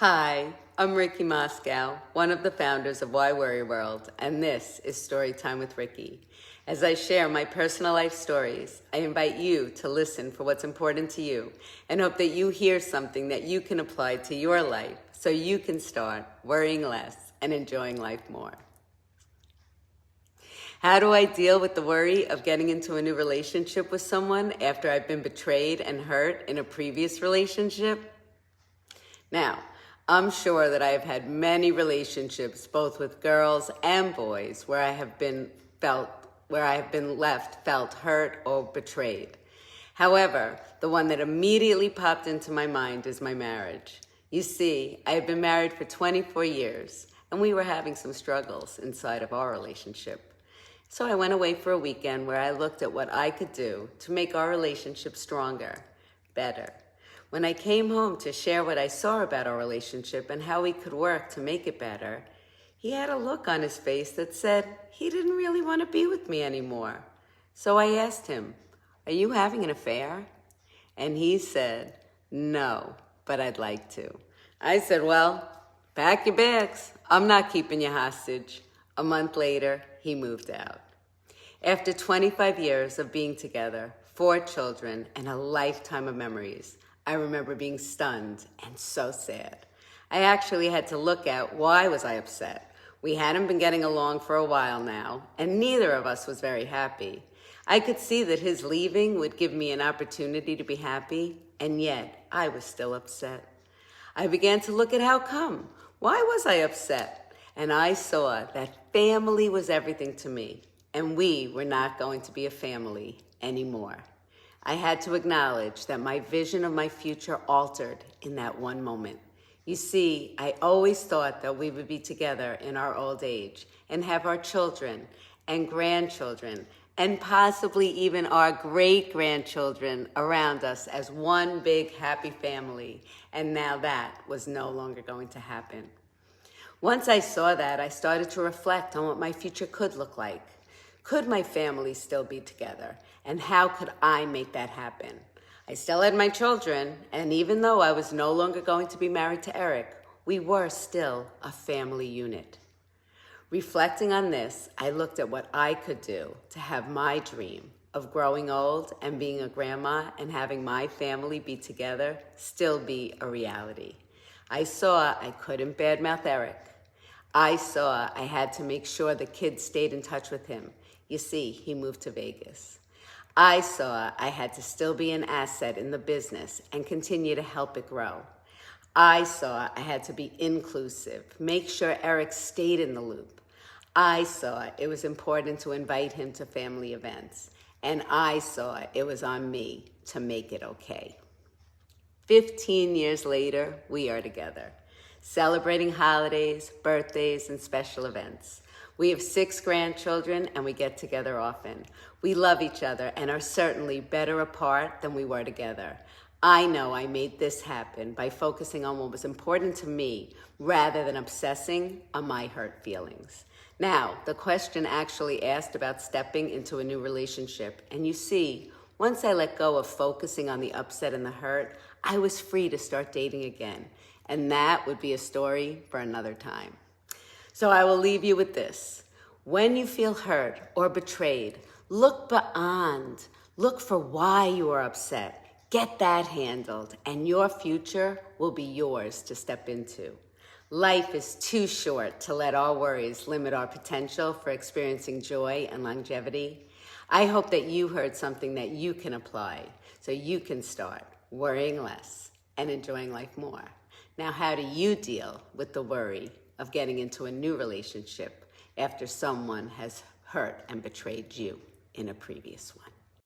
Hi, I'm Ricki Moscow, one of the founders of Why Worry World, and this is Storytime with Ricki. As I share my personal life stories, I invite you to listen for what's important to you and hope that you hear something that you can apply to your life so you can start worrying less and enjoying life more. How do I deal with the worry of getting into a new relationship with someone after I've been betrayed and hurt in a previous relationship? Now, I'm sure that I have had many relationships, both with girls and boys, where I have been felt hurt or betrayed. However, the one that immediately popped into my mind is my marriage. You see, I have been married for 24 years, and we were having some struggles inside of our relationship. So I went away for a weekend where I looked at what I could do to make our relationship stronger, better. When I came home to share what I saw about our relationship and how we could work to make it better, he had a look on his face that said he didn't really want to be with me anymore. So I asked him, "Are you having an affair?" And he said, "No, but I'd like to." I said, "Well, pack your bags. I'm not keeping you hostage." A month later, he moved out. After 25 years of being together, 4 children, and a lifetime of memories, I remember being stunned and so sad. I actually had to look at why was I upset. We hadn't been getting along for a while now, and neither of us was very happy. I could see that his leaving would give me an opportunity to be happy, and yet I was still upset. I began to look at how come. Why was I upset? And I saw that family was everything to me, and we were not going to be a family anymore. I had to acknowledge that my vision of my future altered in that one moment. You see, I always thought that we would be together in our old age and have our children and grandchildren and possibly even our great-grandchildren around us as one big happy family. And now that was no longer going to happen. Once I saw that, I started to reflect on what my future could look like. Could my family still be together? And how could I make that happen? I still had my children, and even though I was no longer going to be married to Eric, we were still a family unit. Reflecting on this, I looked at what I could do to have my dream of growing old and being a grandma and having my family be together still be a reality. I saw I couldn't badmouth Eric. I saw I had to make sure the kids stayed in touch with him. You see, he moved to Vegas. I saw I had to still be an asset in the business and continue to help it grow. I saw I had to be inclusive, make sure Eric stayed in the loop. I saw it was important to invite him to family events. And I saw it was on me to make it okay. 15 years later, we are together, celebrating holidays, birthdays, and special events. We have 6 grandchildren, and we get together often. We love each other and are certainly better apart than we were together. I know I made this happen by focusing on what was important to me rather than obsessing on my hurt feelings. Now, the question actually asked about stepping into a new relationship, and you see, once I let go of focusing on the upset and the hurt, I was free to start dating again, and that would be a story for another time. So I will leave you with this. When you feel hurt or betrayed, look beyond. Look for why you are upset. Get that handled, and your future will be yours to step into. Life is too short to let our worries limit our potential for experiencing joy and longevity. I hope that you heard something that you can apply so you can start worrying less and enjoying life more. Now, how do you deal with the worry of getting into a new relationship after someone has hurt and betrayed you in a previous one?